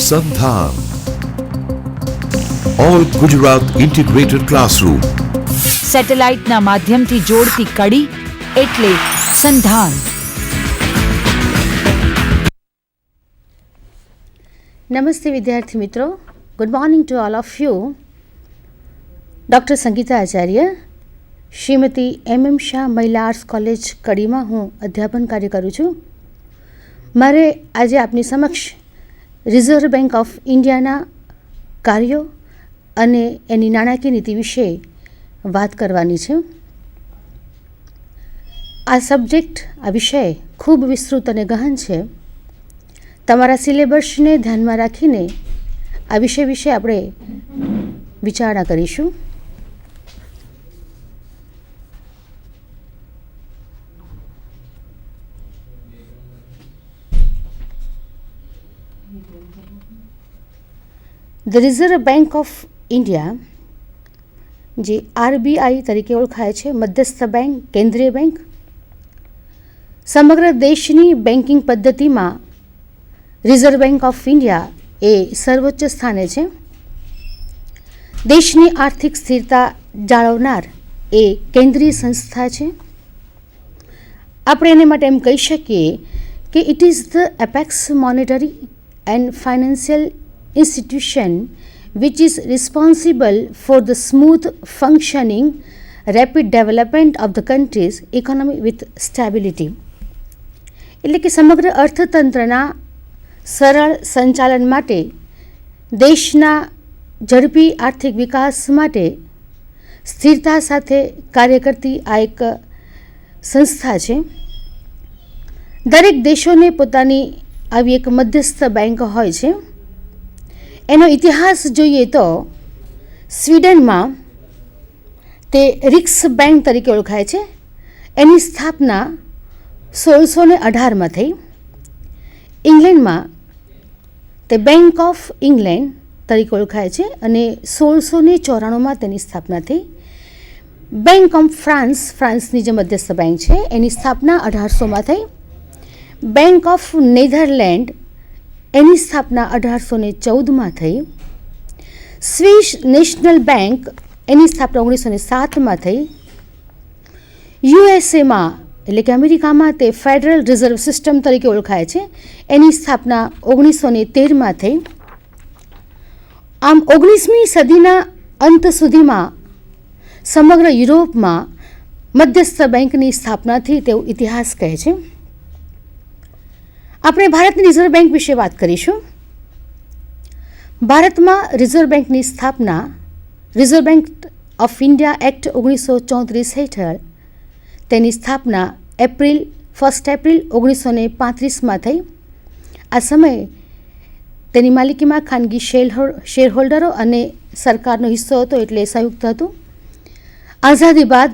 સંધાન all Gujarat integrated classroom. સેટેલાઇટના માધ્યમથી જોડતી કડી એટલે સંધાન. નમસ્તે વિદ્યાર્થી મિત્રો, good morning to all of you. Doctor Sangeeta Acharya, Shrimati MM Shah મહિલા આર્ટ્સ કોલેજ કડીમાં હું અધ્યાપન કાર્ય કરું છું. મારે આજે આપની સમક્ષ રિઝર્વ બેંક ઓફ ઇન્ડિયાના કાર્યો અને એની નાણાકીય નીતિ વિશે વાત કરવાની છે. આ સબ્જેક્ટ, આ વિષય ખૂબ વિસ્તૃત અને ગહન છે. તમારા સિલેબસને ધ્યાનમાં રાખીને આ વિષય વિશે આપણે વિચારણા કરીશું. The reserve bank of India, જે RBI તરીકે ઓળખાય છે, મધ્યસ્થ બેંક, કેન્દ્રીય બેંક, સમગ્ર દેશની બેન્કિંગ પદ્ધતિમાં રિઝર્વ બેંક ઓફ ઇન્ડિયા એ સર્વોચ્ચ સ્થાને છે. દેશની આર્થિક સ્થિરતા જાળવનાર એ કેન્દ્રીય સંસ્થા છે. આપણે એને માટે એમ કહી શકીએ કે it is the apex monetary and financial institution which is responsible for the smooth functioning, rapid development of the country's economy with stability. એટલે કે સમગ્ર અર્થતંત્રના સરળ સંચાલન માટે, દેશના ઝડપી આર્થિક વિકાસ માટે સ્થિરતા સાથે કાર્ય કરતી આ એક સંસ્થા છે. દરેક દેશોને પોતાની આવી એક મધ્યસ્થ બેંક હોય છે. એનો ઇતિહાસ જોઈએ તો સ્વીડનમાં તે રિક્સ બેંક તરીકે ઓળખાય છે. એની સ્થાપના 1618માં થઈ. ઇંગ્લેન્ડમાં તે બેંક ઓફ ઇંગ્લેન્ડ તરીકે ઓળખાય છે અને 1694માં તેની સ્થાપના થઈ. બેંક ઓફ ફ્રાન્સ, ફ્રાન્સની જે મધ્યસ્થ બેંક છે, એની સ્થાપના 1800માં થઈ. બેંક ઓફ નેધરલેન્ડ, એની સ્થાપના 1814માં થઈ. સ્વિસ નેશનલ બેંક, એની સ્થાપના 1907માં થઈ. યુએસએમાં એટલે કે અમેરિકામાં તે ફેડરલ રિઝર્વ સિસ્ટમ તરીકે ઓળખાય છે, એની સ્થાપના 1913માં થઈ. આમ 19મી સદીના અંત સુધીમાં સમગ્ર યુરોપમાં મધ્યસ્થ બેંકની સ્થાપનાથી તેવો ઇતિહાસ કહે છે. આપણે ભારતની રિઝર્વ બેંક વિશે વાત કરીશું. ભારતમાં રિઝર્વ બેંકની સ્થાપના reserve bank of India act 1934 હેઠળ તેની સ્થાપના 1 એપ્રિલ 1935માં થઈ. આ સમયે તેની માલિકીમાં ખાનગી શેરહોલ્ડરો અને સરકારનો હિસ્સો હતો, એટલે સંયુક્ત હતું. આઝાદી બાદ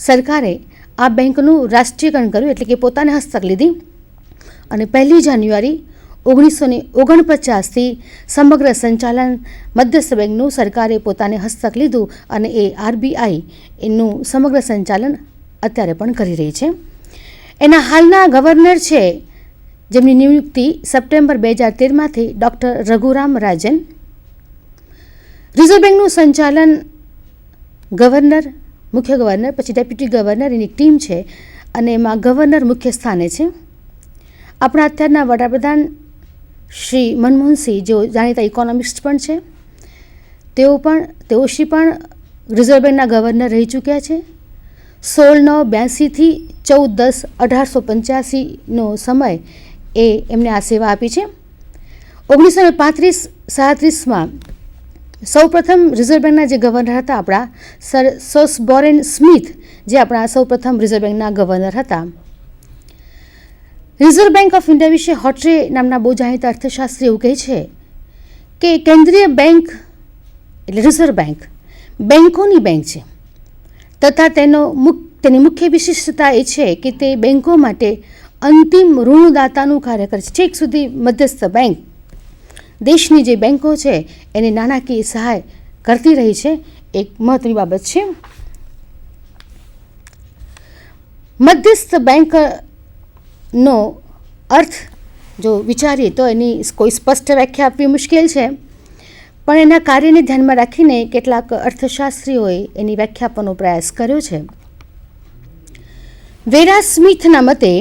સરકારે આ બેંકનું રાષ્ટ્રીયકરણ કર્યું, એટલે કે પોતાને હસ્તક લીધી અને 1 જાન્યુઆરી 1949થી સમગ્ર સંચાલન મધ્યસ્થ બેંકનું સરકારે પોતાને હસ્તક લીધું અને એ RBI એનું સમગ્ર સંચાલન અત્યારે પણ કરી રહી છે. એના હાલના ગવર્નર છે, જેમની નિયુક્તિ સપ્ટેમ્બર 2013માંથી ડૉક્ટર રઘુરામ રાજન. રિઝર્વ બેંકનું સંચાલન ગવર્નર, મુખ્ય ગવર્નર, પછી ડેપ્યુટી ગવર્નર, એની ટીમ છે અને એમાં ગવર્નર મુખ્ય સ્થાને છે. આપણા અત્યારના વડાપ્રધાન શ્રી મનમોહનસિંહ, જેઓ જાણીતા ઇકોનોમિસ્ટ પણ છે, તેઓ પણ રિઝર્વ બેંકના ગવર્નર રહી ચૂક્યા છે. 16/9/82થી 14/10/1885નો સમય એ એમને આ સેવા આપી છે. 1935-37માં સૌપ્રથમ રિઝર્વ બેંકના જે ગવર્નર હતા આપણા સર સોસબોરેન સ્મિથ, જે આપણા સૌપ્રથમ રિઝર્વ બેંકના ગવર્નર હતા. રિઝર્વ બેંક ઓફ ઇન્ડિયા વિશે હોટ્રે નામના બહુ જાણીતા અર્થશાસ્ત્રી એવું કહે છે કે કેન્દ્રીય બેંક એટલે રિઝર્વ બેંક બેંકોની બેંક છે, તથા તેની મુખ્ય વિશિષ્ટતા એ છે કે તે બેંકો માટે અંતિમ ઋણદાતાનું કાર્ય કરે છે. છેક સુધી મધ્યસ્થ બેંક દેશની જે બેંકો છે એને નાણાકીય સહાય કરતી રહી છે, એક મહત્વની બાબત છે. મધ્યસ્થ બેંકનો અર્થ જો વિચારીએ તો એની કોઈ સ્પષ્ટ વ્યાખ્યા આપવી મુશ્કેલ છે, પણ એના કાર્યને ધ્યાનમાં રાખીને કેટલાક અર્થશાસ્ત્રીઓએ એની વ્યાખ્યા આપવાનો પ્રયાસ કર્યો છે. વેરા સ્મિથના મતે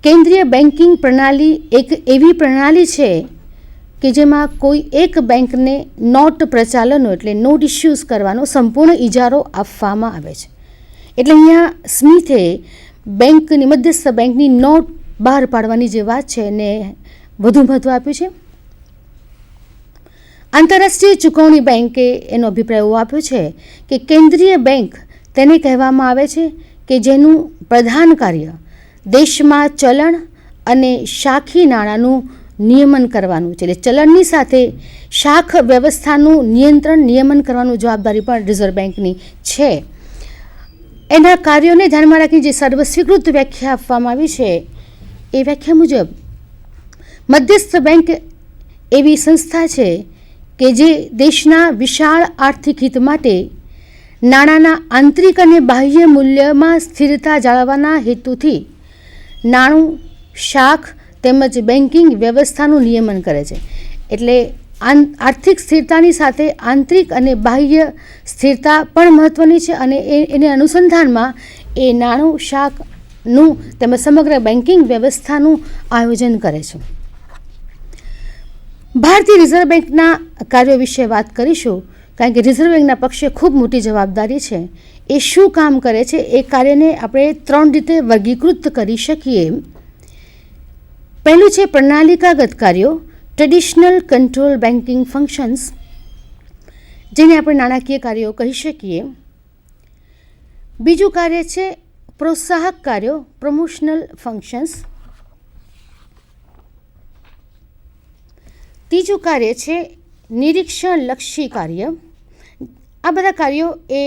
કેન્દ્રીય બેન્કિંગ પ્રણાલી એક એવી પ્રણાલી છે કે જેમાં કોઈ એક બેંકને નોટ પ્રચાલનો એટલે નોટ ઇસ્યુઝ કરવાનો સંપૂર્ણ ઇજારો આપવામાં આવે છે. એટલે અહીંયા સ્મિથે બેંકની મધ્યસ્થ બેંકની નોટ બહાર પાડવાની જે વાત છે એને વધુ મહત્ત્વ આપ્યું છે. આંતરરાષ્ટ્રીય ચૂકવણી બેંકે એનો અભિપ્રાય એવો આપ્યો છે કે કેન્દ્રીય બેંક તેને કહેવામાં આવે છે કે જેનું પ્રધાન કાર્ય દેશમાં ચલણ અને શાખી નાણાંનું નિયમન કરવાનું છે. એટલે ચલણની સાથે શાખ વ્યવસ્થાનું નિયમન કરવાનું જવાબદારી પણ રિઝર્વ બેંકની છે. એના કાર્યોને ધ્યાનમાં રાખી જે સર્વસ્વીકૃત વ્યાખ્યા આપવામાં આવી છે એ વ્યાખ્યા મુજબ મધ્યસ્થ બેંક એવી સંસ્થા છે કે જે દેશના વિશાળ આર્થિક હિત માટે નાણાંના આંતરિક અને બાહ્ય મૂલ્યમાં સ્થિરતા જાળવવાના હેતુથી નાણું, શાખ તેમજ બેન્કિંગ વ્યવસ્થાનું નિયમન કરે છે. એટલે આર્થિક સ્થિરતાની સાથે આંતરિક અને બાહ્ય સ્થિરતા પણ મહત્ત્વની છે અને એને અનુસંધાનમાં એ નાણું, શાખનું તેમજ સમગ્ર બેન્કિંગ વ્યવસ્થાનું આયોજન કરે છે. ભારતીય રિઝર્વ બેંકના કાર્યો વિશે વાત કરીશું, કારણ કે રિઝર્વ બેંકના પક્ષે ખૂબ મોટી જવાબદારી છે. એ શું કામ કરે છે એ કાર્યને આપણે 3 રીતે વર્ગીકૃત કરી શકીએ. પહેલું છે પ્રણાલિકાગત કાર્યો, ટ્રેડિશનલ કંટ્રોલ બેન્કિંગ ફંક્શન્સ, જેને આપણે નાણાકીય કાર્યો કહી શકીએ. બીજું કાર્ય છે પ્રોત્સાહક કાર્યો, પ્રમોશનલ ફંક્શન્સ. ત્રીજું કાર્ય છે નિરીક્ષણલક્ષી કાર્ય. આ બધા કાર્યો એ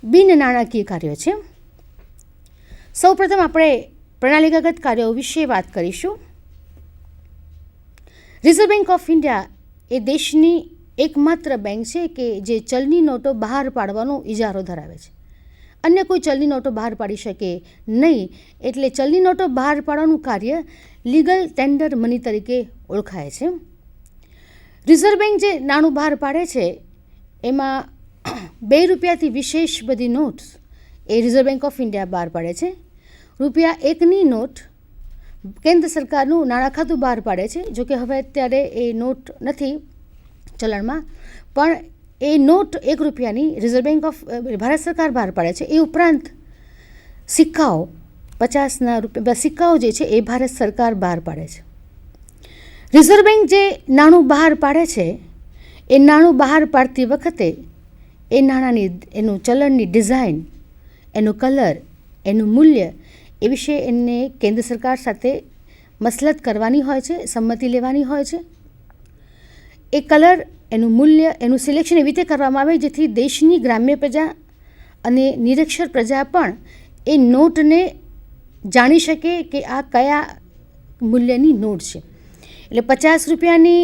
બિન નાણાકીય કાર્યો છે. સૌપ્રથમ આપણે પ્રણાલિકાગત કાર્યો વિશે વાત કરીશું. રિઝર્વ બેંક ઓફ ઇન્ડિયા એ દેશની એકમાત્ર બેંક છે કે જે ચલણી નોટો બહાર પાડવાનો ઇજારો ધરાવે છે. અન્ય કોઈ ચલણી નોટો બહાર પાડી શકે નહીં. એટલે ચલણી નોટો બહાર પાડવાનું કાર્ય લીગલ ટેન્ડર મની તરીકે ઓળખાય છે. રિઝર્વ બેંક જે નાણું બહાર પાડે છે એમાં 2 રૂપિયાથી વિશેષ બધી notes A reserve bank of India બહાર પાડે છે. ₹1ની નોટ કેન્દ્ર સરકારનું નાણાં ખાતું બહાર પાડે છે. જોકે હવે અત્યારે એ નોટ નથી ચલણમાં, પણ એ નોટ ₹1ની રિઝર્વ બેંક ઓફ ભારત સરકાર બહાર પાડે છે. એ ઉપરાંત સિક્કાઓ, 50ના રૂપિયા સિક્કાઓ જે છે એ ભારત સરકાર બહાર પાડે છે. રિઝર્વ બેંક જે નાણું બહાર પાડે છે એ નાણું બહાર પાડતી વખતે એ નાણાંની એનું ચલણની ડિઝાઇન, એનું કલર, એનું મૂલ્ય એ વિશે એને કેન્દ્ર સરકાર સાથે મસલત કરવાની હોય છે, સંમતિ લેવાની હોય છે. એ કલર, એનું મૂલ્ય, એનું સિલેક્શન એવી રીતે કરવામાં આવે જેથી દેશની ગ્રામ્ય પ્રજા અને નિરક્ષર પ્રજા પણ એ નોટને જાણી શકે કે આ કયા મૂલ્યની નોટ છે. એટલે 50 રૂપિયાની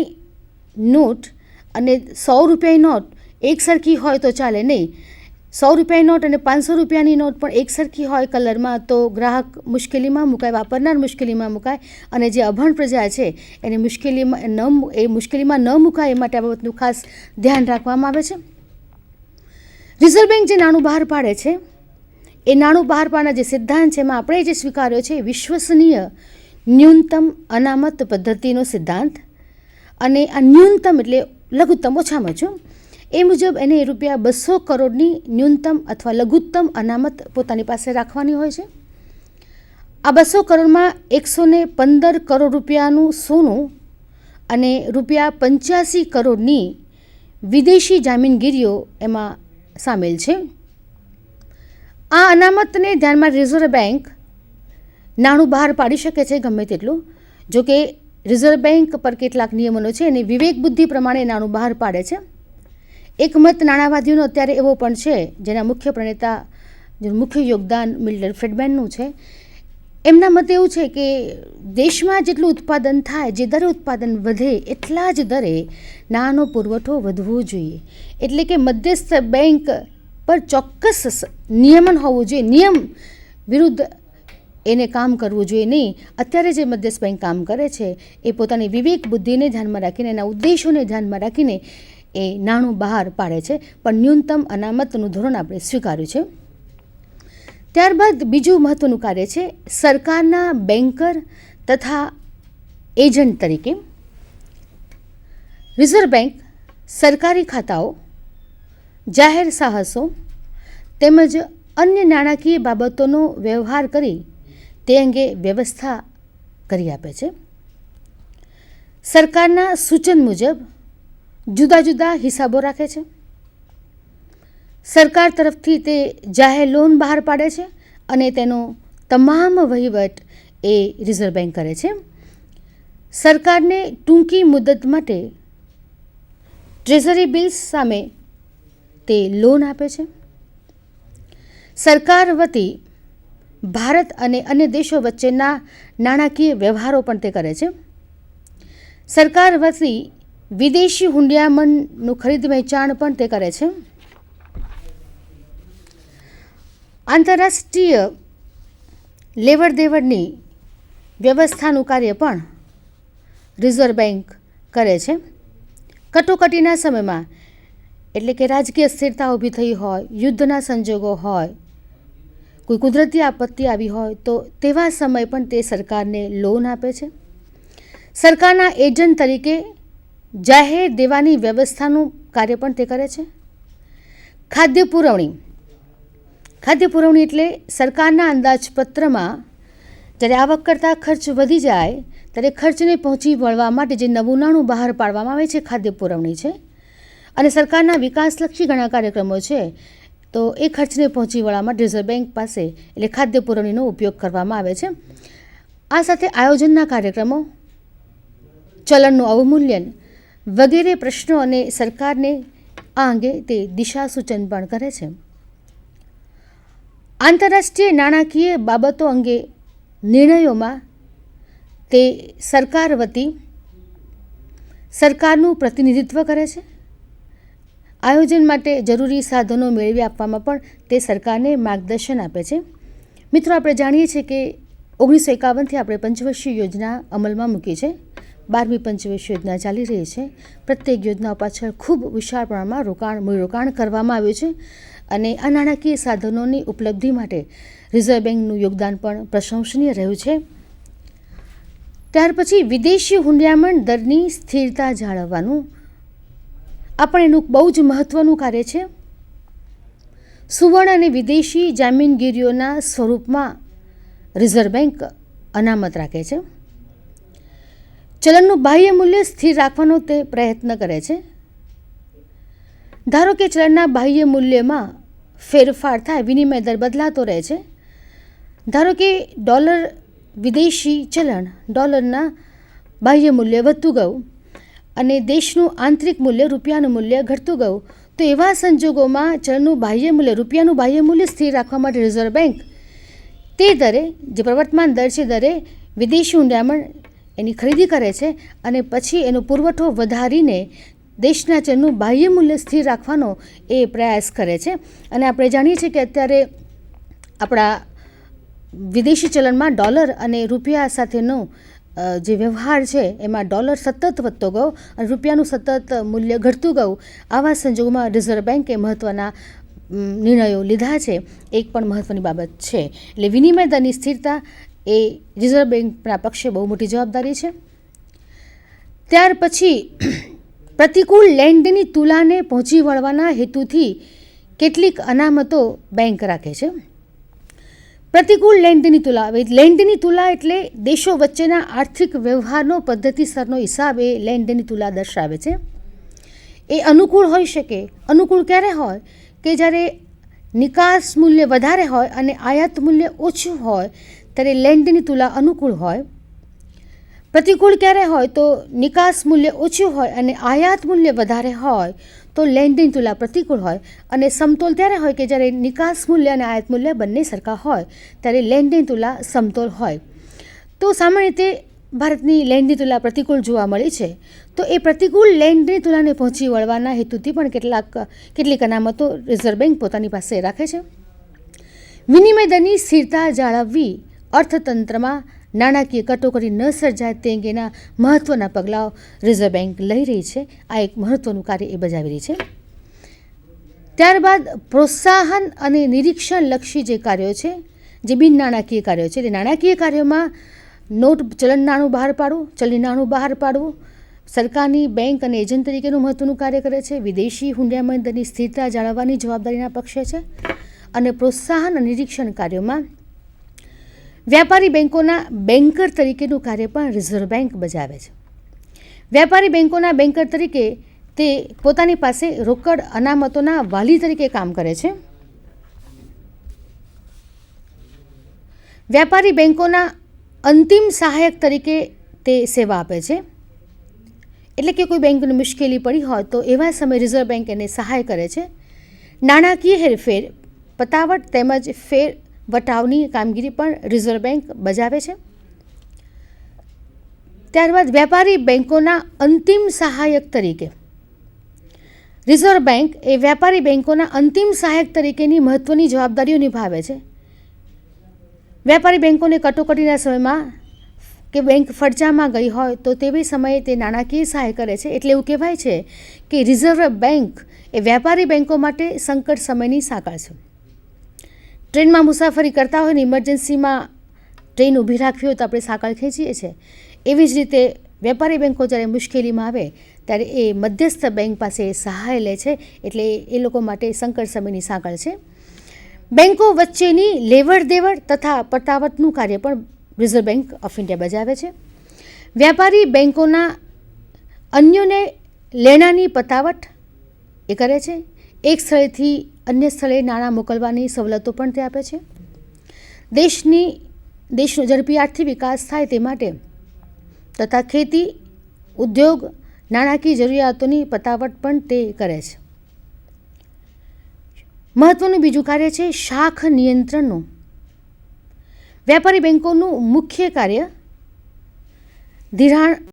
નોટ અને 100 રૂપિયાની નોટ એક સરખી હોય તો ચાલે નહીં. 100 રૂપિયાની નોટ અને 500 રૂપિયાની નોટ પણ એક સરખી હોય કલરમાં તો ગ્રાહક મુશ્કેલીમાં મુકાય, વાપરનાર મુશ્કેલીમાં મુકાય અને જે અભણ પ્રજા છે એને મુશ્કેલીમાં ન મુકાય એ માટે આ બાબતનું ખાસ ધ્યાન રાખવામાં આવે છે. રિઝર્વ બેંક જે નાણું બહાર પાડે છે એ નાણું બહાર પાડવાના જે સિદ્ધાંત છે એમાં આપણે જે સ્વીકાર્યો છે વિશ્વસનીય ન્યૂનતમ અનામત પદ્ધતિનો સિદ્ધાંત. અને આ ન્યૂનતમ એટલે લઘુત્તમ, ઓછામાં ઓછું. એ મુજબ એને ₹200 કરોડની ન્યૂનતમ અથવા લઘુત્તમ અનામત પોતાની પાસે રાખવાની હોય છે. આ 200 કરોડમાં 115 કરોડ રૂપિયાનું સોનું અને ₹85 કરોડની વિદેશી જામીનગીરીઓ એમાં સામેલ છે. આ અનામતને ધ્યાનમાં રિઝર્વ બેંક નાણું બહાર પાડી શકે છે ગમે તેટલું. જોકે રિઝર્વ બેંક પર કેટલાક નિયમનો છે અને વિવેક બુદ્ધિ પ્રમાણે નાણું બહાર પાડે છે. એક મત નાણાવાદીઓનો અત્યારે એવો પણ છે જેના મુખ્ય પ્રણેતા મુખ્ય યોગદાન મિલ્ટન ફ્રીડમેનનું છે. એમના મતે એવું છે કે દેશમાં જેટલું ઉત્પાદન થાય, જે દરે ઉત્પાદન વધે એટલા જ દરે નાણાંનો પુરવઠો વધવો જોઈએ. એટલે કે મધ્યસ્થ બેંક પર ચોક્કસ નિયમન હોવું જોઈએ. નિયમ વિરુદ્ધ એને કામ કરવું જોઈએ નહીં. અત્યારે જે મધ્યસ્થ બેંક કામ કરે છે એ પોતાની વિવેક બુદ્ધિને ધ્યાનમાં રાખીને, એના ઉદ્દેશોને ધ્યાનમાં રાખીને એ નાણું બહાર પાડે છે, પણ ન્યૂનતમ અનામતનું ધોરણ આપણે સ્વીકાર્યું છે. ત્યારબાદ બીજું મહત્ત્વનું કાર્ય છે સરકારના બેન્કર તથા એજન્ટ તરીકે. રિઝર્વ બેંક સરકારી ખાતાઓ, જાહેર સાહસો તેમજ અન્ય નાણાકીય બાબતોનો વ્યવહાર કરી તે અંગે વ્યવસ્થા કરી આપે છે. સરકારના સૂચન મુજબ જુદા જુદા હિસાબો રાખે છે. સરકાર તરફથી તે જાહેર લોન બહાર પાડે છે અને તેનો તમામ વહીવટ એ રિઝર્વ બેંક કરે છે. સરકારને ટૂંકી મુદત માટે ટ્રેઝરી બિલ્સ સામે તે લોન આપે છે. સરકાર વતી ભારત અને અન્ય દેશો વચ્ચેના નાણાકીય વ્યવહારો પણ તે કરે છે. સરકાર વતી વિદેશી હુંડિયામણનું ખરીદ વેચાણ પણ તે કરે છે. આંતરરાષ્ટ્રીય લેવડ દેવડની વ્યવસ્થાનું કાર્ય પણ રિઝર્વ બેંક કરે છે. કટોકટીના સમયમાં, એટલે કે રાજકીય સ્થિરતા ઊભી થઈ હોય, યુદ્ધના સંજોગો હોય, કોઈ કુદરતી આપત્તિ આવી હોય તો તેવા સમય પણ તે સરકારને લોન આપે છે. સરકારના એજન્ટ તરીકે જાહેર દેવાની વ્યવસ્થાનું કાર્ય પણ તે કરે છે. ખાદ્ય પુરવણી એટલે સરકારના અંદાજપત્રમાં જ્યારે આવક કરતાં ખર્ચ વધી જાય ત્યારે ખર્ચને પહોંચી વળવા માટે જે નવું નાણું બહાર પાડવામાં આવે છે ખાદ્ય પુરવણી છે. અને સરકારના વિકાસલક્ષી ઘણા કાર્યક્રમો છે તો એ ખર્ચને પહોંચી વળવા માટે રિઝર્વ બેંક પાસે એટલે ખાદ્ય પુરવણીનો ઉપયોગ કરવામાં આવે છે. આ સાથે આયોજનના કાર્યક્રમો, ચલણનું અવમૂલ્યન વગેરે પ્રશ્નો અને સરકારને આ અંગે તે દિશા સૂચન પણ કરે છે. આંતરરાષ્ટ્રીય નાણાકીય બાબતો અંગે નિર્ણયોમાં તે સરકાર વતી સરકારનું પ્રતિનિધિત્વ કરે છે. આયોજન માટે જરૂરી સાધનો મેળવી આપવામાં પણ તે સરકારને માર્ગદર્શન આપે છે. મિત્રો, આપણે જાણીએ છીએ કે 1951થી આપણે પંચવર્ષીય યોજના અમલમાં મૂકી છે. 12મી પંચવર્ષીય યોજના ચાલી રહી છે. પ્રત્યેક યોજનાઓ પાછળ ખૂબ વિશાળ પ્રમાણમાં મૂડીરોકાણ કરવામાં આવ્યું છે અને આ નાણાકીય સાધનોની ઉપલબ્ધિ માટે રિઝર્વ બેંકનું યોગદાન પણ પ્રશંસનીય રહ્યું છે. ત્યાર પછી વિદેશી હુંડિયામણ દરની સ્થિરતા જાળવવાનું આ પણ એનું બહુ જ મહત્ત્વનું કાર્ય છે. સુવર્ણ અને વિદેશી જામીનગીરીઓના સ્વરૂપમાં રિઝર્વ બેંક અનામત રાખે છે. ચલણનું બાહ્ય મૂલ્ય સ્થિર રાખવાનો તે પ્રયત્ન કરે છે. ધારો કે ચલણના બાહ્ય મૂલ્યમાં ફેરફાર થાય, વિનિમય દર બદલાતો રહે છે. ધારો કે ડોલર વિદેશી ચલણ ડોલરના બાહ્ય મૂલ્ય વધતું ગયું અને દેશનું આંતરિક મૂલ્ય રૂપિયાનું મૂલ્ય ઘટતું ગયું, તો એવા સંજોગોમાં ચલણનું બાહ્ય મૂલ્ય રૂપિયાનું બાહ્ય મૂલ્ય સ્થિર રાખવા માટે રિઝર્વ બેંક તે દરે, જે પ્રવર્તમાન દર છે, દરે વિદેશી હુંડિયામણ એની ખરીદી કરે છે અને પછી એનો પુરવઠો વધારીને દેશના ચલણનું બાહ્ય મૂલ્ય સ્થિર રાખવાનો એ પ્રયાસ કરે છે. અને આપણે જાણીએ છીએ કે અત્યારે આપણા વિદેશી ચલણમાં ડોલર અને રૂપિયા સાથેનો જે વ્યવહાર છે એમાં ડોલર સતત વધતો ગયો અને રૂપિયાનું સતત મૂલ્ય ઘટતું ગયું. આવા સંજોગોમાં રિઝર્વ બેંકે મહત્ત્વના નિર્ણયો લીધા છે. એક પણ મહત્ત્વની બાબત છે. એટલે વિનિમય દરની સ્થિરતા એ રિઝર્વ બેંકના પક્ષે બહુ મોટી જવાબદારી છે. ત્યાર પછી પ્રતિકૂળ લેન્ડની તુલાને પહોંચી વળવાના હેતુથી કેટલીક અનામતો બેંક રાખે છે. પ્રતિકૂળ લેન્ડની તુલા એટલે દેશો વચ્ચેના આર્થિક વ્યવહારનો પદ્ધતિસરનો હિસાબ એ લેન્ડની તુલા દર્શાવે છે. એ અનુકૂળ હોઈ શકે. અનુકૂળ ક્યારે હોય કે જ્યારે નિકાસ મૂલ્ય વધારે હોય અને આયાત મૂલ્ય ઓછું હોય ત્યારે લેન્ડની તુલા અનુકૂળ હોય. પ્રતિકૂળ ક્યારે હોય તો નિકાસ મૂલ્ય ઓછું હોય અને આયાત મૂલ્ય વધારે હોય તો લેન્ડની તુલા પ્રતિકૂળ હોય. અને સમતોલ ત્યારે હોય કે જ્યારે નિકાસ મૂલ્ય અને આયાત મૂલ્ય બંને સરખા હોય ત્યારે લેન્ડની તુલા સમતોલ હોય. તો સામાન્ય રીતે ભારતની લેન્ડની તુલા પ્રતિકૂળ જોવા મળી છે. તો એ પ્રતિકૂળ લેન્ડની તુલાને પહોંચી વળવાના હેતુથી પણ કેટલીક અનામતો રિઝર્વ બેંક પોતાની પાસે રાખે છે. વિનિમય દરની સ્થિરતા જાળવવી અર્થતંત્રમાં નાણાકીય કટોકટી ન સર્જાય તે અંગેના મહત્ત્વના પગલાઓ રિઝર્વ બેંક લઈ રહી છે. આ એક મહત્ત્વનું કાર્ય એ બજાવી રહી છે. ત્યારબાદ પ્રોત્સાહન અને નિરીક્ષણલક્ષી જે કાર્યો છે, જે બિન નાણાકીય કાર્યો છે, એટલે નાણાકીય કાર્યોમાં નોટ ચલણ નાણું બહાર પાડવું, ચલણી નાણું બહાર પાડવું, સરકારની બેંક અને એજન્ટ તરીકેનું મહત્ત્વનું કાર્ય કરે છે. વિદેશી હુંડિયામણ દરની સ્થિરતા જાળવવાની જવાબદારીના પક્ષે છે. અને પ્રોત્સાહન અને નિરીક્ષણ કાર્યોમાં વ્યાપારી બેંકોના બેન્કર તરીકેનું કાર્ય પણ રિઝર્વ બેંક બજાવે છે. વ્યાપારી બેંકોના બેન્કર તરીકે તે પોતાની પાસે રોકડ અનામતોના વાલી તરીકે કામ કરે છે. વ્યાપારી બેંકોના અંતિમ સહાયક તરીકે તે સેવા આપે છે. એટલે કે કોઈ બેંકને મુશ્કેલી પડી હોય તો એવા સમયે રિઝર્વ બેંક એને સહાય કરે છે. નાણાકીય હેરફેર, પતાવટ તેમજ ફેર વટાવની કામગીરી પણ રિઝર્વ બેંક બજાવે છે. ત્યારબાદ વ્યાપારી બેંકોના અંતિમ સહાયક તરીકે રિઝર્વ બેંક એ વ્યાપારી બેંકોના અંતિમ સહાયક તરીકેની મહત્ત્વની જવાબદારીઓ નિભાવે છે. વ્યાપારી બેંકોને કટોકટીના સમયમાં કે બેંક ફડચામાં ગઈ હોય તો તેવી સમયે તે નાણાકીય સહાય કરે છે. એટલે એવું કહેવાય છે કે રિઝર્વ બેંક એ વ્યાપારી બેંકો માટે સંકટ સમયની સાંકળ છે. ટ્રેનમાં મુસાફરી કરતા હોય ને ઇમરજન્સીમાં ટ્રેન ઊભી રાખવી હોય તો આપણે સાંકળ ખેંચીએ છીએ. એવી જ રીતે વેપારી બેંકો જ્યારે મુશ્કેલીમાં આવે ત્યારે એ મધ્યસ્થ બેંક પાસે સહાય લે છે. એટલે એ લોકો માટે સંકટ સમયની સાંકળ છે. બેંકો વચ્ચેની લેવડ દેવડ તથા પતાવટનું કાર્ય પણ રિઝર્વ બેંક ઓફ ઇન્ડિયા બજાવે છે. વ્યાપારી બેંકોના અન્યોને લેણાની પતાવટ એ કરે છે. એક સ્થળેથી અન્ય સ્થળે નાણાં મોકલવાની સવલતો પણ તે આપે છે. દેશનો ઝડપી આર્થિક વિકાસ થાય તે માટે તથા ખેતી, ઉદ્યોગ, નાણાકીય જરૂરિયાતોની પતાવટ પણ તે કરે છે. મહત્ત્વનું બીજું કાર્ય છે શાખ નિયંત્રણનું. વ્યાપારી બેંકોનું મુખ્ય કાર્ય ધિરાણ